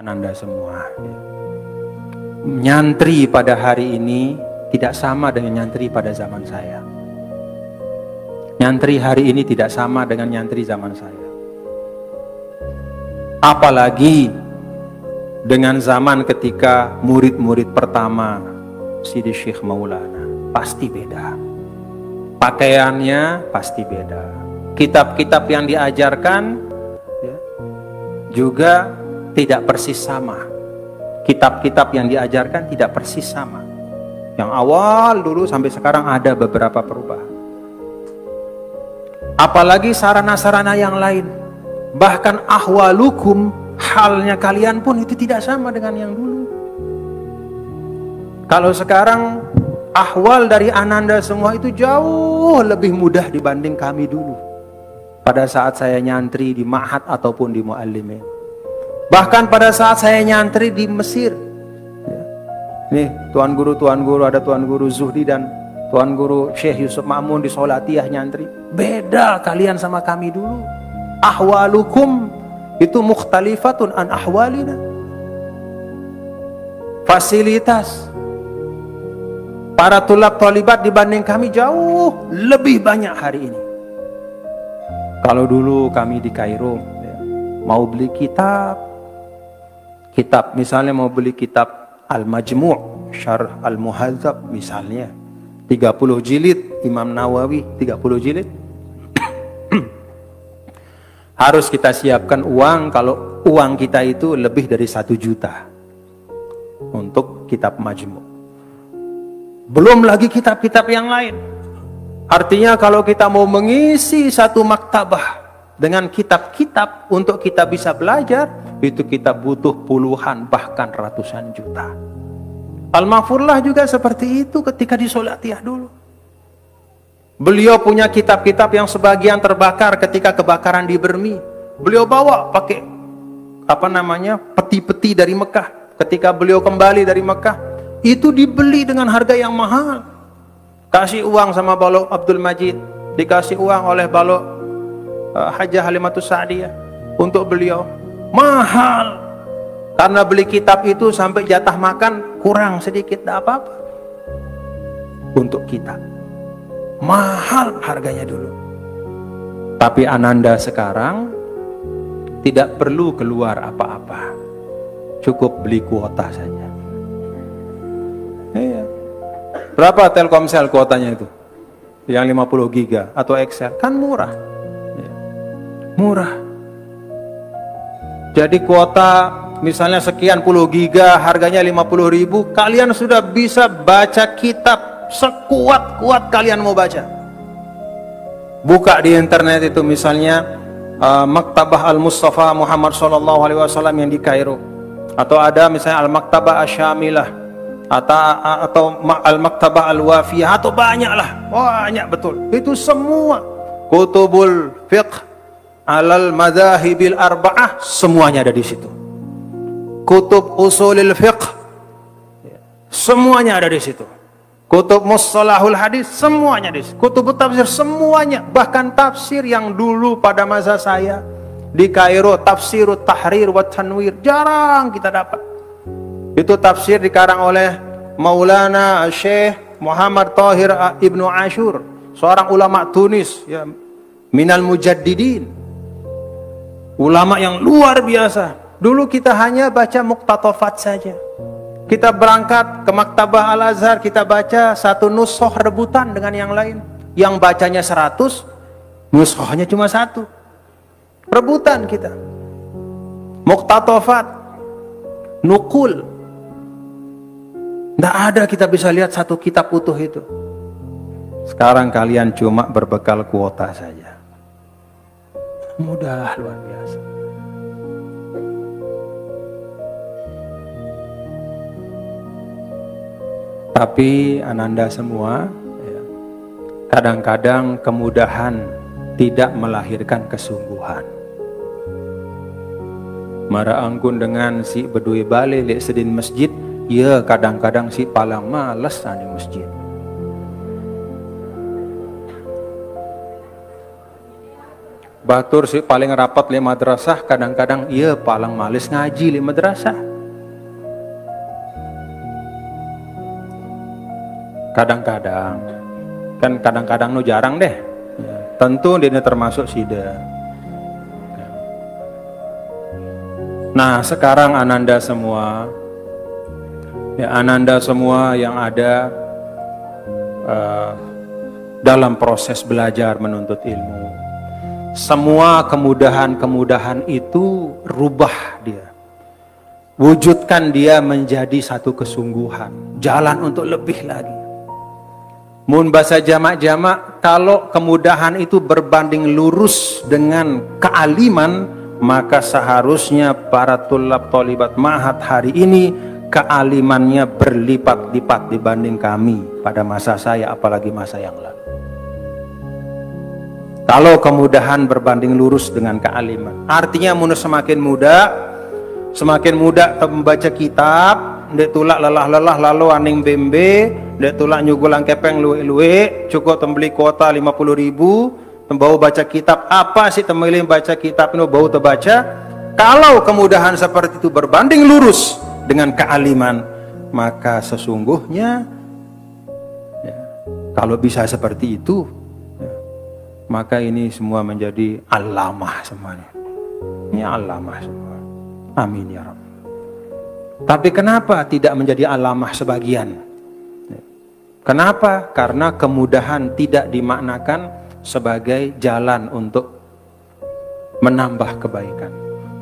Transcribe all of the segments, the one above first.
Ananda semua. Nyantri pada hari ini tidak sama dengan nyantri pada zaman saya. Nyantri hari ini tidak sama dengan nyantri zaman saya. Apalagi dengan zaman ketika murid-murid pertama Sidi Syekh Maulana, pasti beda. Pakaiannya pasti beda. Kitab-kitab yang diajarkan juga tidak persis sama. Kitab-kitab yang diajarkan tidak persis sama. Yang awal dulu sampai sekarang ada beberapa perubahan. Apalagi sarana-sarana yang lain. Bahkan ahwalukum, halnya kalian pun itu tidak sama dengan yang dulu. Kalau sekarang ahwal dari Ananda semua itu jauh lebih mudah dibanding kami dulu. Pada saat saya nyantri di Ma'had ataupun di Muallimin. Bahkan pada saat saya nyantri di Mesir. Nih, Tuan Guru, ada Tuan Guru Zuhdi dan Tuan Guru Syekh Yusuf Ma'mun di Solatiyah nyantri. Beda kalian sama kami dulu. Ahwalukum itu mukhtalifatun an ahwalina. Fasilitas para tulab talibat dibanding kami jauh lebih banyak hari ini. Kalau dulu kami di Kairo mau beli kitab misalnya mau beli kitab Al-Majmu' Syarh Al-Muhadzab misalnya 30 jilid Imam Nawawi 30 jilid harus kita siapkan uang. Kalau uang kita itu lebih dari 1 juta untuk kitab Majmu'. Belum lagi kitab-kitab yang lain. Artinya kalau kita mau mengisi satu maktabah dengan kitab-kitab untuk kita bisa belajar, itu kita butuh puluhan bahkan ratusan juta. Al-Mahfurlah juga seperti itu ketika di Solatiyah dulu. Beliau punya kitab-kitab yang sebagian terbakar ketika kebakaran di Bermi. Beliau bawa pakai peti-peti dari Mekah. Ketika beliau kembali dari Mekah, itu dibeli dengan harga yang mahal. Kasih uang sama Balok Abdul Majid, dikasih uang oleh Balok Hajjah Halimatus Sa'diyah untuk beliau. Mahal. Karena beli kitab itu sampai jatah makan kurang sedikit, tidak apa-apa. Untuk kita. Mahal harganya dulu. Tapi Ananda sekarang tidak perlu keluar apa-apa. Cukup beli kuota saja. Iya. Berapa Telkomsel kuotanya itu? Yang 50 giga atau Excel? Kan murah. Murah. Jadi kuota misalnya sekian puluh giga harganya 50.000, kalian sudah bisa baca kitab sekuat-kuat kalian mau baca. Buka di internet itu misalnya Maktabah Al-Mustafa Muhammad SAW yang di Kairo, atau ada misalnya Al-Maktabah Asyamilah atau Al-Maktabah Al-Wafiyah, atau banyak betul. Itu semua Kutubul Fiqh Alal Madhahibil Arba'ah semuanya ada di situ. Kutub Usulil Fiqh semuanya ada di situ. Kutub Mustalahul Hadis semuanya di situ. Kutub Tafsir semuanya, bahkan tafsir yang dulu pada masa saya di Kairo, Tafsirut Tahrir wa Tanwir, jarang kita dapat. Itu tafsir dikarang oleh Maulana Syekh Muhammad Tahir Ibnu Ashur, seorang ulama Tunis, ya, minal mujaddidin, ulama yang luar biasa. Dulu kita hanya baca Muqtatafat saja. Kita berangkat ke Maktabah Al-Azhar, kita baca satu nushoh rebutan dengan yang lain. Yang bacanya 100, nushohnya cuma 1. Rebutan kita. Muqtatafat, nukul. Tidak ada kita bisa lihat satu kitab utuh itu. Sekarang kalian cuma berbekal kuota saja. Mudah luar biasa. Tapi Ananda semua, kadang-kadang kemudahan tidak melahirkan kesungguhan. Mara angkun dengan si bedui balik lek sedin masjid, ya kadang-kadang si palang males di masjid. Batur sih paling rapat di madrasah, kadang-kadang iya paling malis ngaji di madrasah. Kadang-kadang, kan kadang-kadang nu jarang deh. Tentu dia termasuk sida. Nah sekarang ananda semua, ya ananda semua yang ada dalam proses belajar menuntut ilmu, semua kemudahan-kemudahan itu rubah dia, wujudkan dia menjadi satu kesungguhan, jalan untuk lebih lagi. Mun bahasa jamak-jamak, kalau kemudahan itu berbanding lurus dengan kealiman, maka seharusnya para tulab tolibat ma'had hari ini kealimannya berlipat-lipat dibanding kami pada masa saya, apalagi masa yang lalu. Kalau kemudahan berbanding lurus dengan kealiman, artinya mun semakin muda membaca kitab, ndek tulak lelah-lelah lalu aning bembe, ndek tulak nyugulang kepeng luwe-luwe, cukup tembeli kuota 50.000, bau baca kitab. Apa sih temeli baca kitab ini bau terbaca? Kalau kemudahan seperti itu berbanding lurus dengan kealiman, maka sesungguhnya ya, kalau bisa seperti itu, ya, maka ini semua menjadi alamah semuanya. Ini alamah semua. Amin ya Rabb. Tapi kenapa tidak menjadi alamah sebagian? Kenapa? Karena kemudahan tidak dimaknakan sebagai jalan untuk menambah kebaikan,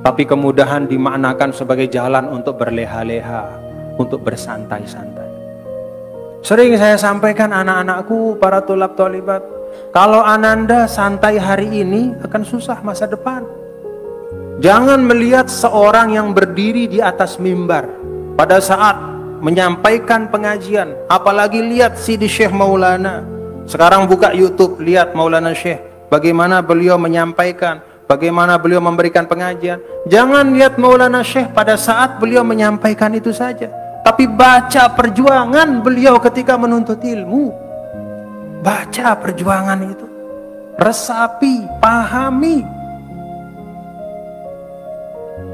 tapi kemudahan dimaknakan sebagai jalan untuk berleha-leha, untuk bersantai-santai. Sering saya sampaikan anak-anakku, para tulab tolibat, kalau ananda santai hari ini akan susah masa depan. Jangan melihat seorang yang berdiri di atas mimbar pada saat menyampaikan pengajian, apalagi lihat Sidi Syekh Maulana. Sekarang buka YouTube, lihat Maulana Syekh, bagaimana beliau menyampaikan, bagaimana beliau memberikan pengajian. Jangan lihat Maulana Syekh pada saat beliau menyampaikan itu saja, tapi baca perjuangan beliau ketika menuntut ilmu. Baca perjuangan itu, resapi, pahami.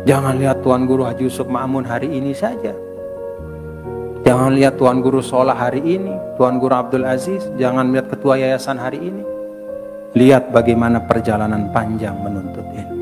Jangan lihat Tuan Guru Haji Yusuf Ma'mun hari ini saja. Jangan lihat Tuan Guru Solah hari ini, Tuan Guru Abdul Aziz. Jangan lihat Ketua Yayasan hari ini. Lihat bagaimana perjalanan panjang menuntut ilmu.